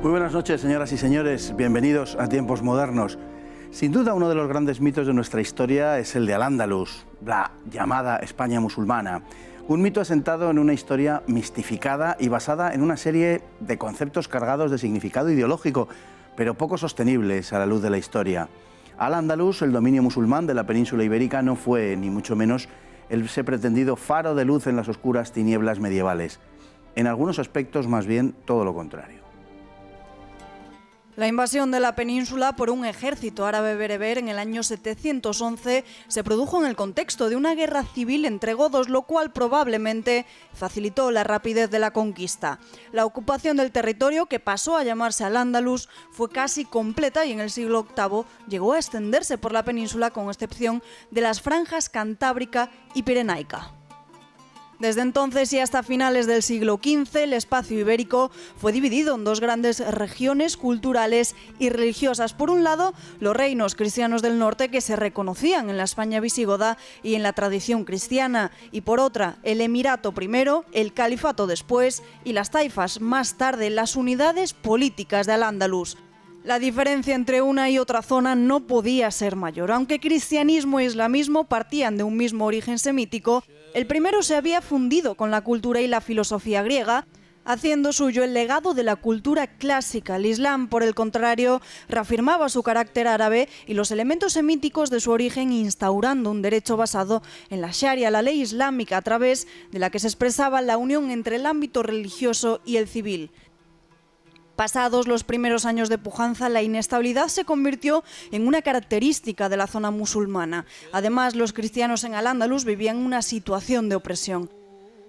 Muy buenas noches, señoras y señores. Bienvenidos a Tiempos Modernos. Sin duda, uno de los grandes mitos de nuestra historia es el de Al-Ándalus, la llamada España musulmana. Un mito asentado en una historia mistificada y basada en una serie de conceptos cargados de significado ideológico, pero poco sostenibles a la luz de la historia. Al-Ándalus, el dominio musulmán de la península ibérica, no fue, ni mucho menos, ese pretendido faro de luz en las oscuras tinieblas medievales. En algunos aspectos, más bien, todo lo contrario. La invasión de la península por un ejército árabe bereber en el año 711 se produjo en el contexto de una guerra civil entre godos, lo cual probablemente facilitó la rapidez de la conquista. La ocupación del territorio, que pasó a llamarse Al-Ándalus, fue casi completa y en el siglo VIII llegó a extenderse por la península, con excepción de las franjas cantábrica y pirenaica. Desde entonces y hasta finales del siglo XV, el espacio ibérico fue dividido en dos grandes regiones culturales y religiosas. Por un lado, los reinos cristianos del norte, que se reconocían en la España visigoda y en la tradición cristiana, y por otra, el Emirato primero, el Califato después y las taifas más tarde, las unidades políticas de Al-Ándalus. La diferencia entre una y otra zona no podía ser mayor. Aunque cristianismo e islamismo partían de un mismo origen semítico, el primero se había fundido con la cultura y la filosofía griega, haciendo suyo el legado de la cultura clásica. El Islam, por el contrario, reafirmaba su carácter árabe y los elementos semíticos de su origen, instaurando un derecho basado en la Sharia, la ley islámica, a través de la que se expresaba la unión entre el ámbito religioso y el civil. Pasados los primeros años de pujanza, la inestabilidad se convirtió en una característica de la zona musulmana. Además, los cristianos en Al-Ándalus vivían una situación de opresión.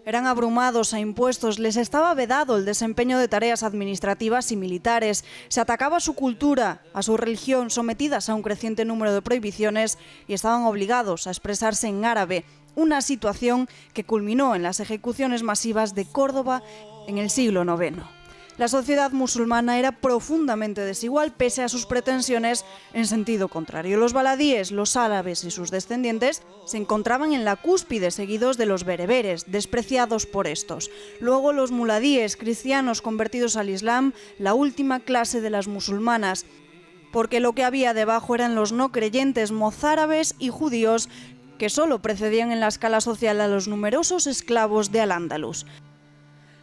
Eran abrumados a impuestos, les estaba vedado el desempeño de tareas administrativas y militares, se atacaba su cultura, a su religión, sometidas a un creciente número de prohibiciones, y estaban obligados a expresarse en árabe, una situación que culminó en las ejecuciones masivas de Córdoba en el siglo IX. La sociedad musulmana era profundamente desigual, pese a sus pretensiones en sentido contrario. Los baladíes, los árabes y sus descendientes se encontraban en la cúspide, seguidos de los bereberes, despreciados por estos. Luego los muladíes, cristianos convertidos al Islam, la última clase de las musulmanas, porque lo que había debajo eran los no creyentes mozárabes y judíos, que solo precedían en la escala social a los numerosos esclavos de Al-Ándalus.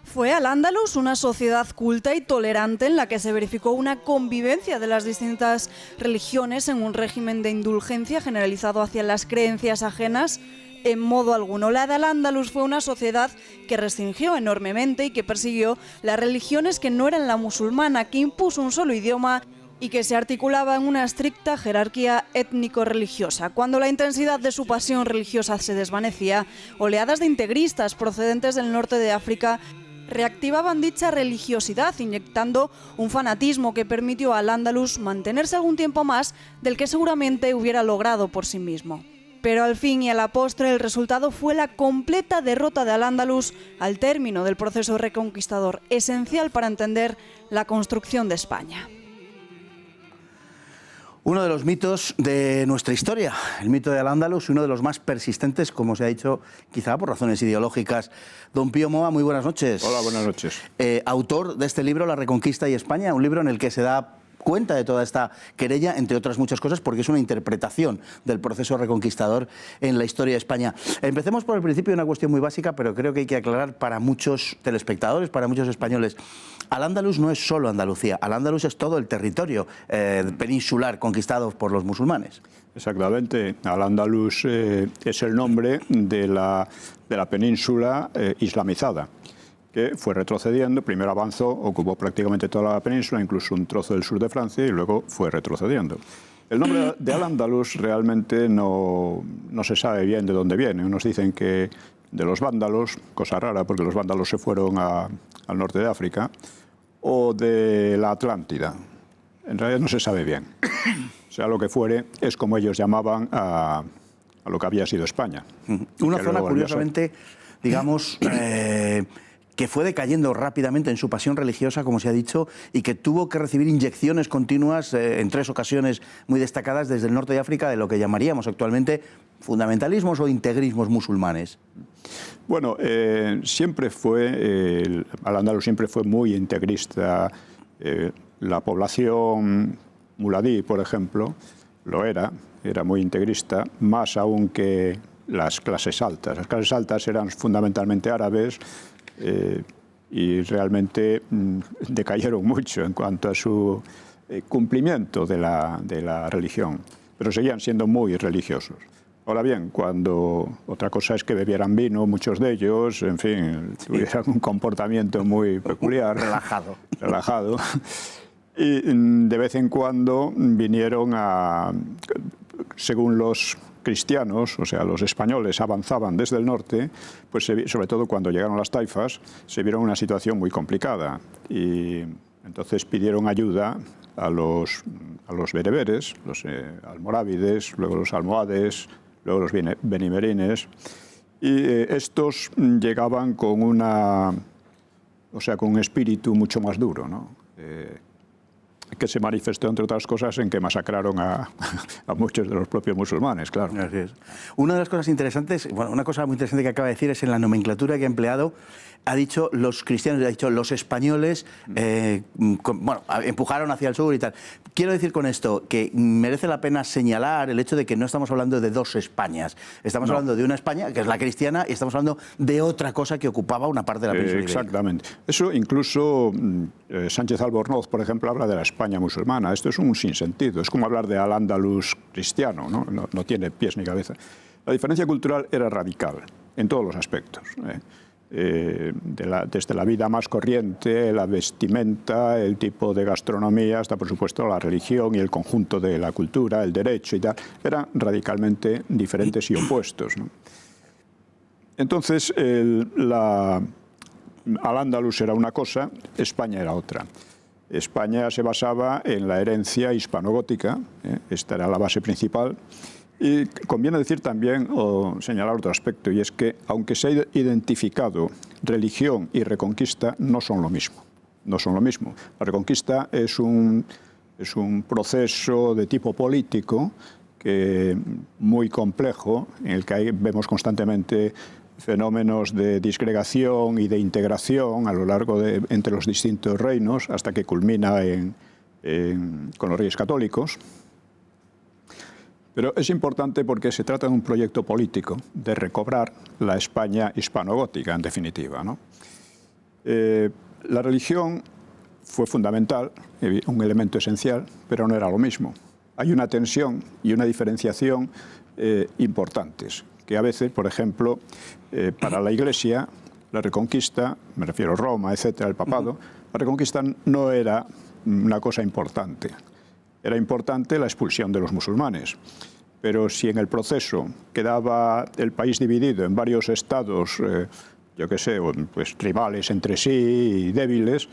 Fue Al-Ándalus una sociedad culta y tolerante en la que se verificó una convivencia de las distintas religiones en un régimen de indulgencia generalizado hacia las creencias ajenas. En modo alguno. La de Al-Ándalus fue una sociedad que restringió enormemente y que persiguió las religiones que no eran la musulmana, que impuso un solo idioma y que se articulaba en una estricta jerarquía étnico-religiosa. Cuando la intensidad de su pasión religiosa se desvanecía, oleadas de integristas procedentes del norte de África reactivaban dicha religiosidad, inyectando un fanatismo que permitió a Al-Ándalus mantenerse algún tiempo más del que seguramente hubiera logrado por sí mismo. Pero al fin y a la postre el resultado fue la completa derrota de Al-Ándalus al término del proceso reconquistador, esencial para entender la construcción de España. Uno de los mitos de nuestra historia, el mito de Al-Ándalus, uno de los más persistentes, como se ha dicho, quizá por razones ideológicas. Don Pío Moa, muy buenas noches. Hola, buenas noches. Autor de este libro, La Reconquista y España, un libro en el que se da cuenta de toda esta querella, entre otras muchas cosas, porque es una interpretación del proceso reconquistador en la historia de España. Empecemos por el principio, una cuestión muy básica, pero creo que hay que aclarar para muchos telespectadores, para muchos españoles. Al-Ándalus no es solo Andalucía, Al-Ándalus es todo el territorio peninsular conquistado por los musulmanes. Exactamente. Al-Ándalus es el nombre de la península islamizada, que fue retrocediendo. Primero avanzó, ocupó prácticamente toda la península, incluso un trozo del sur de Francia, y luego fue retrocediendo. El nombre de Al-Ándalus realmente no se sabe bien de dónde viene. Unos dicen que de los vándalos, cosa rara porque los vándalos se fueron al norte de África, o de la Atlántida. En realidad no se sabe bien. Sea lo que fuere, es como ellos llamaban a lo que había sido España. Una zona, curiosamente, digamos, que fue decayendo rápidamente en su pasión religiosa, como se ha dicho, y que tuvo que recibir inyecciones continuas en 3 ocasiones muy destacadas desde el norte de África de lo que llamaríamos actualmente fundamentalismos o integrismos musulmanes. Bueno, Al-Ándalus siempre fue muy integrista La población muladí, por ejemplo, lo era muy integrista, más aún que las clases altas. Las clases altas eran fundamentalmente árabes y realmente decayeron mucho en cuanto a su cumplimiento de la religión, pero seguían siendo muy religiosos. Ahora bien, otra cosa es que bebieran vino, muchos de ellos, en fin, tuvieran un comportamiento muy peculiar. Relajado. Y de vez en cuando vinieron según los cristianos, o sea, los españoles avanzaban desde el norte, pues sobre todo cuando llegaron las taifas, se vieron en una situación muy complicada. Y entonces pidieron ayuda a los bereberes, los almorávides, luego los almohades, luego los benimerines, y estos llegaban con un espíritu mucho más duro, ¿no? Que se manifestó, entre otras cosas, en que masacraron a muchos de los propios musulmanes, claro. Así es. Una de las cosas interesantes, una cosa muy interesante que acaba de decir es en la nomenclatura que ha empleado. Ha dicho los cristianos, ha dicho los españoles, empujaron hacia el sur y tal. Quiero decir con esto que merece la pena señalar el hecho de que no estamos hablando de dos Españas. Estamos hablando de una España, que es la cristiana, y estamos hablando de otra cosa que ocupaba una parte de la península ibérica. Exactamente. Eso incluso Sánchez Albornoz, por ejemplo, habla de la España musulmana. Esto es un sinsentido. Es como hablar de Al-Ándalus cristiano, ¿no? No tiene pies ni cabeza. La diferencia cultural era radical en todos los aspectos. Desde la vida más corriente, la vestimenta, el tipo de gastronomía, hasta por supuesto la religión y el conjunto de la cultura, el derecho y tal, eran radicalmente diferentes y opuestos, ¿no? Entonces, Al-Ándalus era una cosa, España era otra. España se basaba en la herencia hispanogótica, esta era la base principal. Y conviene decir también, o señalar otro aspecto, y es que, aunque se ha identificado religión y reconquista, no son lo mismo. No son lo mismo. La reconquista es un proceso de tipo político muy complejo, en el que vemos constantemente fenómenos de disgregación y de integración a lo largo entre los distintos reinos, hasta que culmina con los reyes católicos. Pero es importante porque se trata de un proyecto político de recobrar la España hispanogótica, en definitiva, ¿no? La religión fue fundamental, un elemento esencial, pero no era lo mismo. Hay una tensión y una diferenciación importantes, que a veces, por ejemplo, para la Iglesia, la reconquista, me refiero a Roma, etcétera, el papado, la reconquista no era una cosa importante. Era importante la expulsión de los musulmanes, pero si en el proceso quedaba el país dividido en varios estados, pues rivales entre sí y débiles,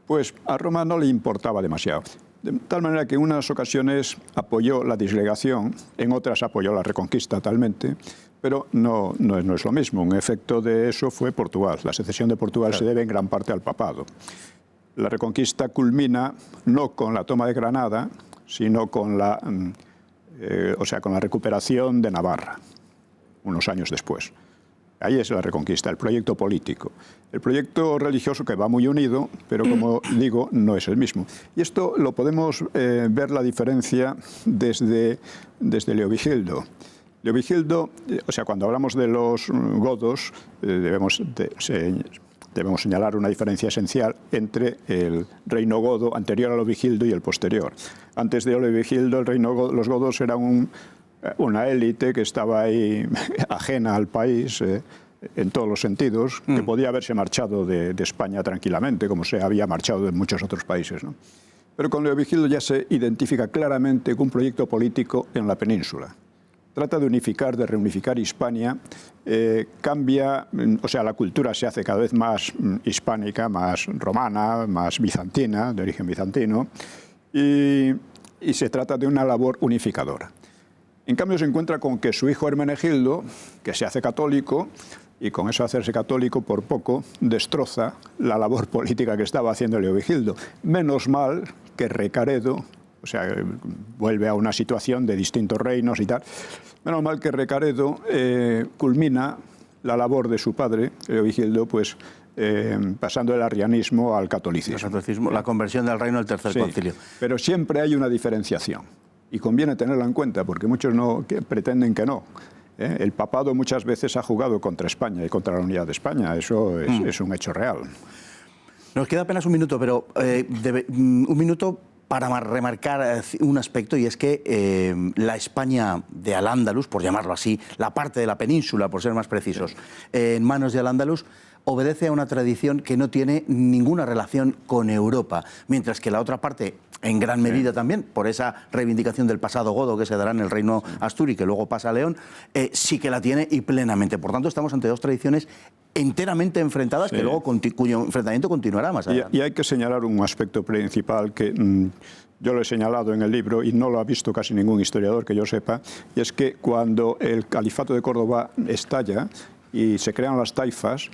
pues a Roma no le importaba demasiado. De tal manera que en unas ocasiones apoyó la disgregación, en otras apoyó la reconquista totalmente, pero no es lo mismo. Un efecto de eso fue Portugal. La secesión de Portugal se debe en gran parte al papado. La reconquista culmina no con la toma de Granada, sino con la recuperación de Navarra, unos años después. Ahí es la reconquista, el proyecto político. El proyecto religioso, que va muy unido, pero como digo, no es el mismo. Y esto lo podemos ver la diferencia desde Leovigildo. Leovigildo, cuando hablamos de los godos, debemos señalar una diferencia esencial entre el reino godo anterior a Leovigildo y el posterior. Antes de Leovigildo, los godos eran una élite que estaba ahí ajena al país en todos los sentidos, que podía haberse marchado de España tranquilamente, como se había marchado de muchos otros países, ¿no? Pero con Leovigildo ya se identifica claramente un proyecto político en la península. Trata de reunificar Hispania, cambia, la cultura se hace cada vez más hispánica, más romana, más bizantina, de origen bizantino, y se trata de una labor unificadora. En cambio se encuentra con que su hijo Hermenegildo, que se hace católico, y con eso hacerse católico por poco, destroza la labor política que estaba haciendo Leovigildo. Menos mal que Recaredo, vuelve a una situación de distintos reinos y tal. Menos mal que Recaredo culmina la labor de su padre, Leovigildo, pues pasando del arrianismo al catolicismo. La conversión del reino del Tercer Concilio. Pero siempre hay una diferenciación y conviene tenerla en cuenta porque muchos pretenden que no. El papado muchas veces ha jugado contra España y contra la unidad de España. Eso es un hecho real. Nos queda apenas un minuto, pero un minuto para remarcar un aspecto, y es que la España de Al-Ándalus, por llamarlo así, la parte de la península, por ser más precisos, en manos de Al-Ándalus, obedece a una tradición que no tiene ninguna relación con Europa, mientras que la otra parte, en gran medida también, por esa reivindicación del pasado godo que se dará en el reino Asturi, que luego pasa a León, sí que la tiene y plenamente. Por tanto, estamos ante dos tradiciones enteramente enfrentadas, que luego cuyo enfrentamiento continuará más adelante. Y hay que señalar un aspecto principal que yo lo he señalado en el libro y no lo ha visto casi ningún historiador que yo sepa, y es que cuando el califato de Córdoba estalla y se crean las taifas,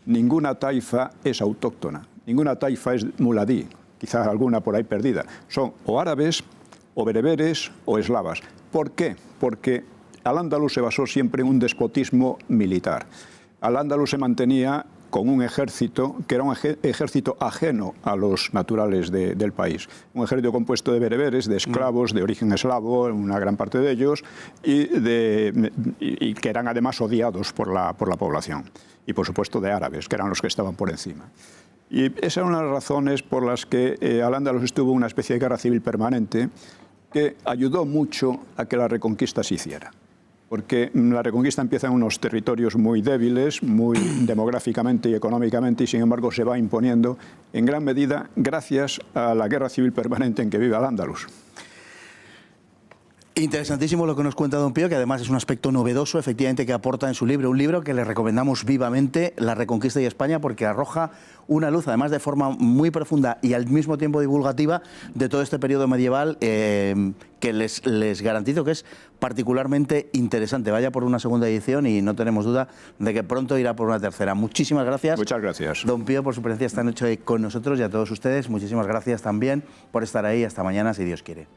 ninguna taifa es autóctona, ninguna taifa es muladí, quizás alguna por ahí perdida. Son o árabes, o bereberes, o eslavas. ¿Por qué? Porque Al-Ándalus se basó siempre en un despotismo militar. Al-Ándalus se mantenía con un ejército que era un ejército ajeno a los naturales del país. Un ejército compuesto de bereberes, de esclavos de origen eslavo, una gran parte de ellos, y que eran además odiados por la población. Y por supuesto de árabes, que eran los que estaban por encima. Y esa era una de las razones por las que Al-Ándalus estuvo en una especie de guerra civil permanente que ayudó mucho a que la reconquista se hiciera. Porque la reconquista empieza en unos territorios muy débiles, muy demográficamente y económicamente, y sin embargo se va imponiendo en gran medida gracias a la guerra civil permanente en que vive Al-Ándalus. Interesantísimo lo que nos cuenta don Pío, que además es un aspecto novedoso, efectivamente, que aporta en su libro. Un libro que le recomendamos vivamente, La Reconquista de España, porque arroja una luz, además de forma muy profunda y al mismo tiempo divulgativa, de todo este periodo medieval que les garantizo que es particularmente interesante. Vaya por una segunda edición y no tenemos duda de que pronto irá por una tercera. Muchísimas gracias. Muchas gracias. Don Pío, por su presencia esta noche con nosotros, y a todos ustedes, muchísimas gracias también por estar ahí. Hasta mañana, si Dios quiere.